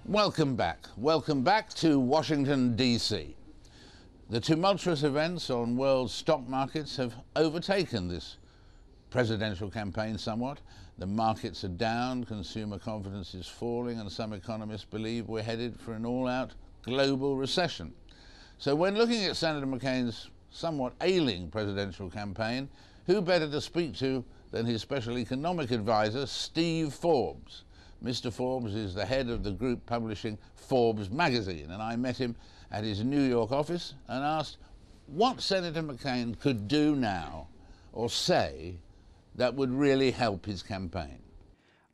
Welcome back. Welcome back to Washington, D.C. The tumultuous events on world stock markets have overtaken this presidential campaign somewhat. The markets are down, consumer confidence is falling, and some economists believe we're headed for an all-out global recession. So when looking at Senator McCain's somewhat ailing presidential campaign, who better to speak to than his special economic advisor, Steve Forbes? Mr. Forbes is the head of the group publishing Forbes magazine, and I met him at his New York office and asked what Senator McCain could do now or say that would really help his campaign.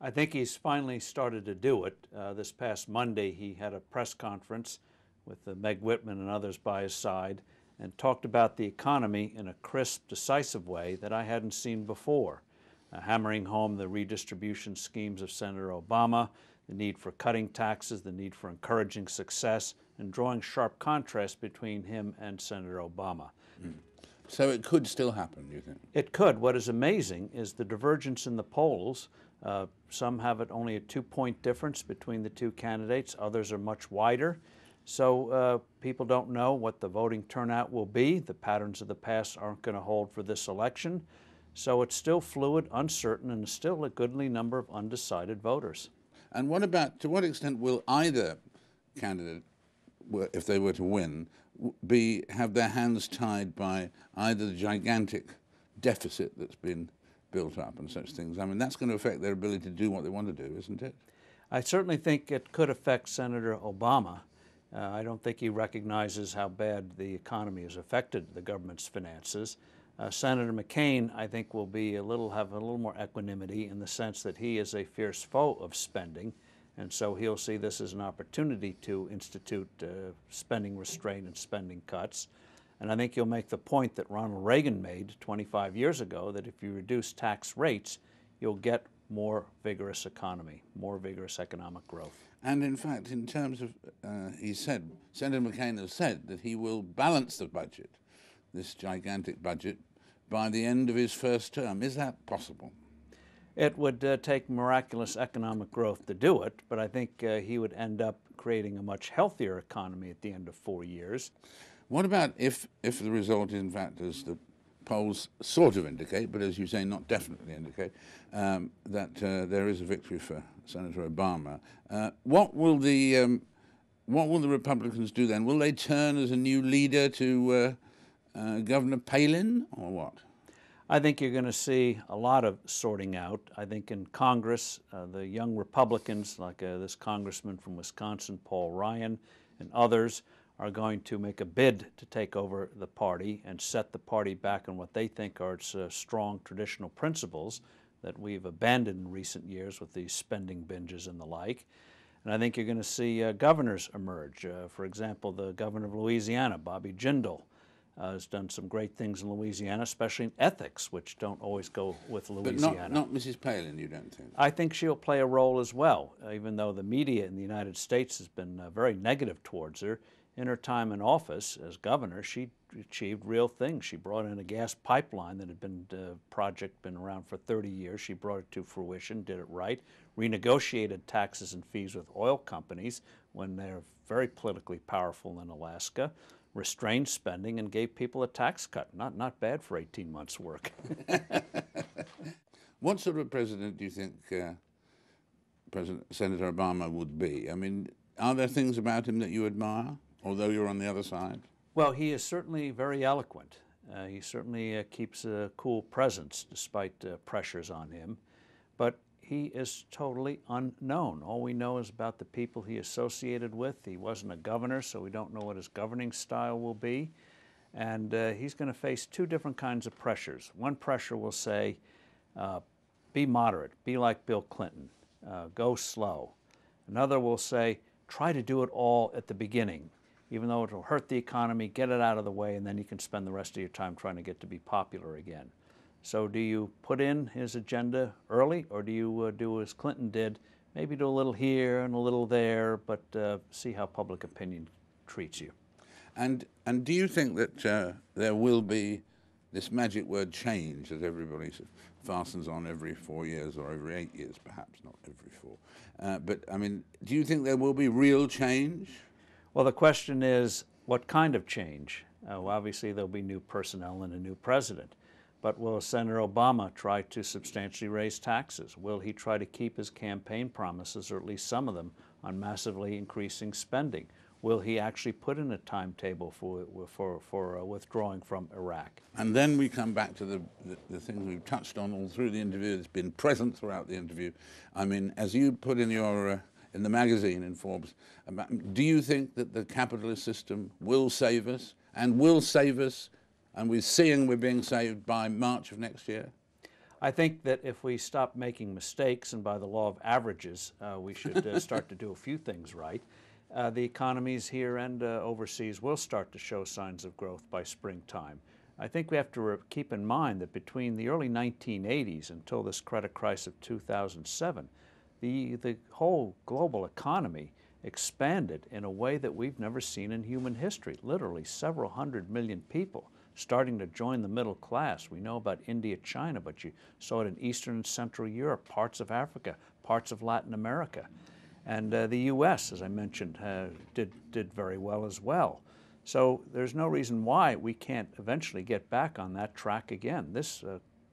I think he's finally started to do it. This past Monday he had a press conference with Meg Whitman and others by his side and talked about the economy in a crisp, decisive way that I hadn't seen before. Hammering home the redistribution schemes of Senator Obama, the need for cutting taxes, the need for encouraging success, and drawing sharp contrast between him and Senator Obama. So it could still happen, you think? It could. What is amazing is the divergence in the polls. Some have it only a 2-point difference between the two candidates. Others are much wider. So people don't know what the voting turnout will be. The patterns of the past aren't going to hold for this election. So it's still fluid, uncertain, and still a goodly number of undecided voters. And what about, to what extent will either candidate, if they were to win, have their hands tied by either the gigantic deficit that's been built up and such things? I mean, that's going to affect their ability to do what they want to do, isn't it? I certainly think it could affect Senator Obama. I don't think he recognizes how bad the economy has affected the government's finances. Senator McCain, I think, will have a little more equanimity in the sense that he is a fierce foe of spending, and so he'll see this as an opportunity to institute spending restraint and spending cuts. And I think he'll make the point that Ronald Reagan made 25 years ago, that if you reduce tax rates, you'll get more vigorous economy, more vigorous economic growth. And in fact, in terms of, Senator McCain has said that he will balance the budget, this gigantic budget, by the end of his first term. Is that possible? It would take miraculous economic growth to do it, but I think he would end up creating a much healthier economy at the end of 4 years. What about if the result is, in fact, as the polls sort of indicate, but as you say, not definitely indicate, that there is a victory for Senator Obama? What will the Republicans do then? Will they turn as a new leader to Governor Palin, or what? I think you're going to see a lot of sorting out. I think in Congress, the young Republicans, like this congressman from Wisconsin, Paul Ryan, and others, are going to make a bid to take over the party and set the party back on what they think are its strong traditional principles that we've abandoned in recent years with these spending binges and the like. And I think you're going to see governors emerge. For example, the governor of Louisiana, Bobby Jindal, has done some great things in Louisiana, especially in ethics, which don't always go with Louisiana. But not Mrs. Palin, you don't think? I think she'll play a role as well, even though the media in the United States has been very negative towards her. In her time in office as governor, she achieved real things. She brought in a gas pipeline that had been around for 30 years. She brought it to fruition, did it right, renegotiated taxes and fees with oil companies when they're very politically powerful in Alaska, restrained spending, and gave people a tax cut. Not bad for 18 months' work. What sort of president do you think Senator Obama would be? I mean, are there things about him that you admire, although you're on the other side? Well, he is certainly very eloquent. He certainly keeps a cool presence despite pressures on him. But he is totally unknown. All we know is about the people he associated with. He wasn't a governor, so we don't know what his governing style will be. And he's going to face two different kinds of pressures. One pressure will say, be moderate, be like Bill Clinton, go slow. Another will say, try to do it all at the beginning, even though it will hurt the economy, get it out of the way, and then you can spend the rest of your time trying to get to be popular again. So do you put in his agenda early, or do you do as Clinton did, maybe do a little here and a little there, but see how public opinion treats you? And do you think that there will be this magic word change, as everybody fastens on every 4 years or every 8 years, perhaps not every 4. But I mean, do you think there will be real change? Well, the question is, what kind of change? Well, obviously, there'll be new personnel and a new president. But will Senator Obama try to substantially raise taxes? Will he try to keep his campaign promises, or at least some of them, on massively increasing spending? Will he actually put in a timetable for withdrawing from Iraq? And then we come back to the thing we've touched on all through the interview. It's been present throughout the interview. I mean, as you put in your in the magazine in Forbes, do you think that the capitalist system will save us, and we're being saved by March of next year? I think that if we stop making mistakes, and by the law of averages, we should start to do a few things right, the economies here and overseas will start to show signs of growth by springtime. I think we have to keep in mind that between the early 1980s until this credit crisis of 2007, the whole global economy expanded in a way that we've never seen in human history. Literally several 100 million people starting to join the middle class. We know about India, China, but you saw it in Eastern and Central Europe, parts of Africa, parts of Latin America. And the U.S., as I mentioned, did very well as well. So there's no reason why we can't eventually get back on that track again. This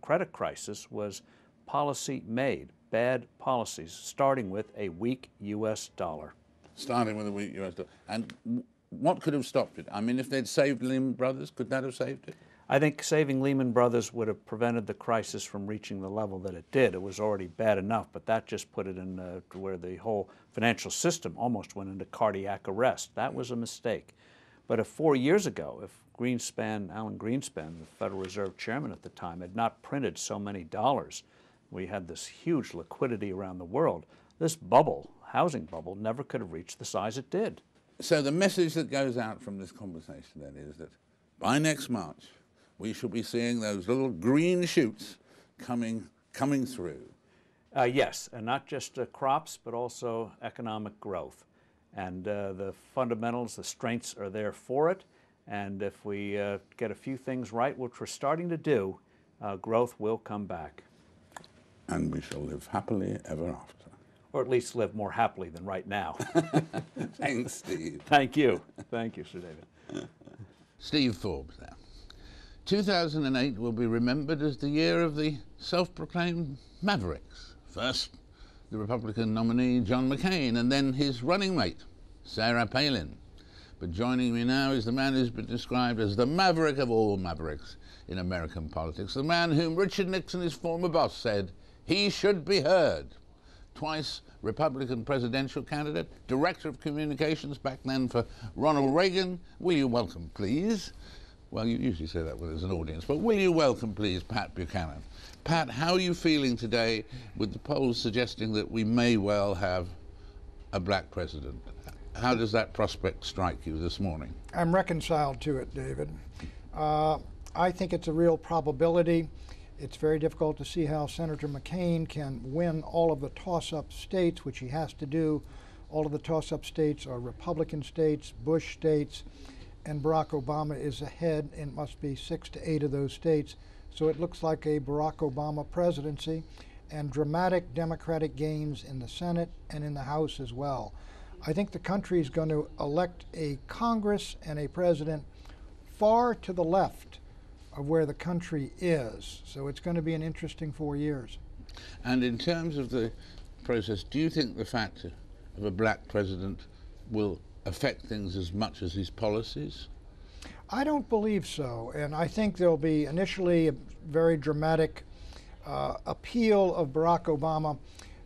credit crisis was policy made, bad policies, starting with a weak U.S. dollar. Starting with a weak U.S. dollar. And what could have stopped it? I mean, if they'd saved Lehman Brothers, could that have saved it? I think saving Lehman Brothers would have prevented the crisis from reaching the level that it did. It was already bad enough, but that just put it in where the whole financial system almost went into cardiac arrest. That was a mistake. But if 4 years ago, if Alan Greenspan, the Federal Reserve Chairman at the time, had not printed so many dollars, we had this huge liquidity around the world, this bubble, housing bubble, never could have reached the size it did. So the message that goes out from this conversation then is that by next March, we should be seeing those little green shoots coming through. Yes, and not just crops, but also economic growth. And the fundamentals, the strengths are there for it. And if we get a few things right, which we're starting to do, growth will come back. And we shall live happily ever after. Or at least live more happily than right now. Thanks, Steve. Thank you. Thank you, Sir David. Steve Forbes now. 2008 will be remembered as the year of the self-proclaimed mavericks. First, the Republican nominee, John McCain, and then his running mate, Sarah Palin. But joining me now is the man who's been described as the maverick of all mavericks in American politics, the man whom Richard Nixon, his former boss, said he should be heard. Twice Republican presidential candidate, director of communications back then for Ronald Reagan. Will you welcome, please? Well, you usually say that when there's an audience, but will you welcome, please, Pat Buchanan? Pat, how are you feeling today with the polls suggesting that we may well have a black president? How does that prospect strike you this morning? I'm reconciled to it, David. I think it's a real probability. It's very difficult to see how Senator McCain can win all of the toss-up states, which he has to do. All of the toss-up states are Republican states, Bush states, and Barack Obama is ahead, and it must be 6 to 8 of those states. So it looks like a Barack Obama presidency, and dramatic Democratic gains in the Senate and in the House as well. I think the country is going to elect a Congress and a president far to the left of where the country is. So it's going to be an interesting 4 years. And in terms of the process, do you think the fact of a black president will affect things as much as his policies? I don't believe so. And I think there'll be initially a very dramatic appeal of Barack Obama.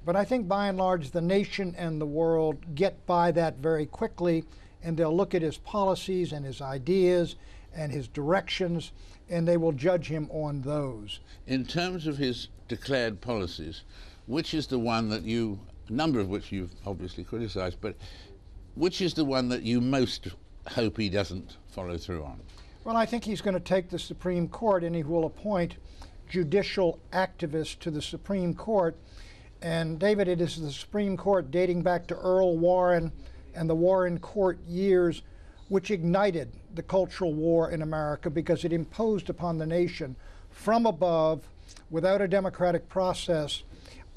But I think by and large the nation and the world get by that very quickly, and they'll look at his policies and his ideas and his directions, and they will judge him on those. In terms of his declared policies, which is the one that you, a number of which you've obviously criticized, but which is the one that you most hope he doesn't follow through on? Well, I think he's going to take the Supreme Court, and he will appoint judicial activists to the Supreme Court. And David, it is the Supreme Court dating back to Earl Warren and the Warren Court years which ignited the cultural war in America, because it imposed upon the nation from above without a democratic process,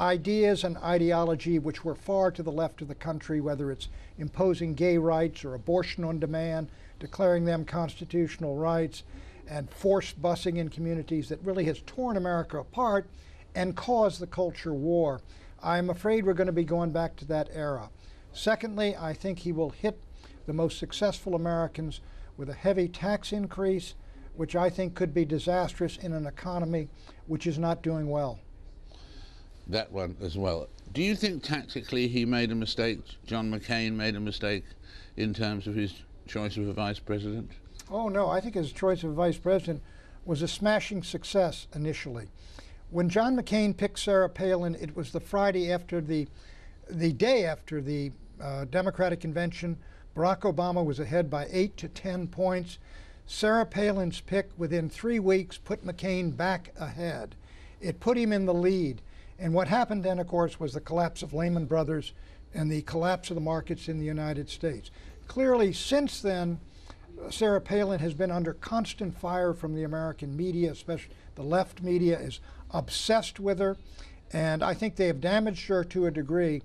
ideas and ideology which were far to the left of the country, whether it's imposing gay rights or abortion on demand, declaring them constitutional rights, and forced busing in communities that really has torn America apart and caused the culture war. I'm afraid we're going to be going back to that era. Secondly, I think he will hit the most successful Americans with a heavy tax increase, which I think could be disastrous in an economy which is not doing well. That one as well. Do you think tactically he made a mistake, John McCain made a mistake in terms of his choice of a vice president? Oh no, I think his choice of vice president was a smashing success initially. When John McCain picked Sarah Palin, it was the Friday after the day after the Democratic convention. Barack Obama was ahead by 8 to 10 points. Sarah Palin's pick within 3 weeks put McCain back ahead. It put him in the lead. And what happened then, of course, was the collapse of Lehman Brothers and the collapse of the markets in the United States. Clearly, since then, Sarah Palin has been under constant fire from the American media, especially the left media is obsessed with her, and I think they have damaged her to a degree.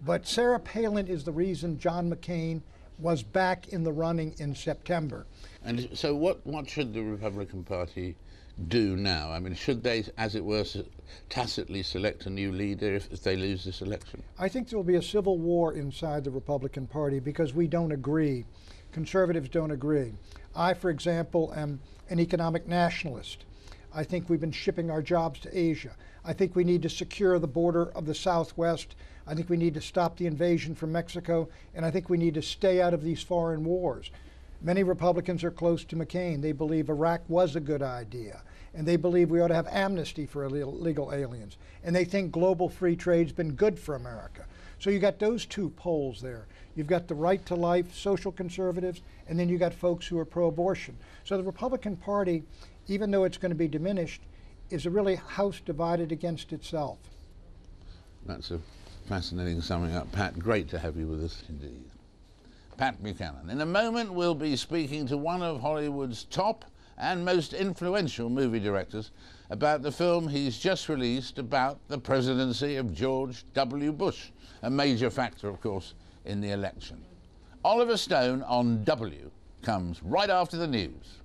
But Sarah Palin is the reason John McCain was back in the running in September. And so what should the Republican Party do now? I mean, should they, as it were, tacitly select a new leader if they lose this election? I think there will be a civil war inside the Republican Party because we don't agree. Conservatives don't agree. I, for example, am an economic nationalist. I think we've been shipping our jobs to Asia. I think we need to secure the border of the Southwest. I think we need to stop the invasion from Mexico, and I think we need to stay out of these foreign wars. Many Republicans are close to McCain. They believe Iraq was a good idea, and they believe we ought to have amnesty for illegal aliens, and they think global free trade's been good for America. So you got those two poles there. You've got the right to life, social conservatives, and then you got folks who are pro-abortion. So the Republican Party, even though it's going to be diminished, is a really house divided against itself. That's a fascinating summing up, Pat. Great to have you with us indeed. Pat Buchanan. In a moment, we'll be speaking to one of Hollywood's top and most influential movie directors about the film he's just released about the presidency of George W. Bush, a major factor, of course, in the election. Oliver Stone on W comes right after the news.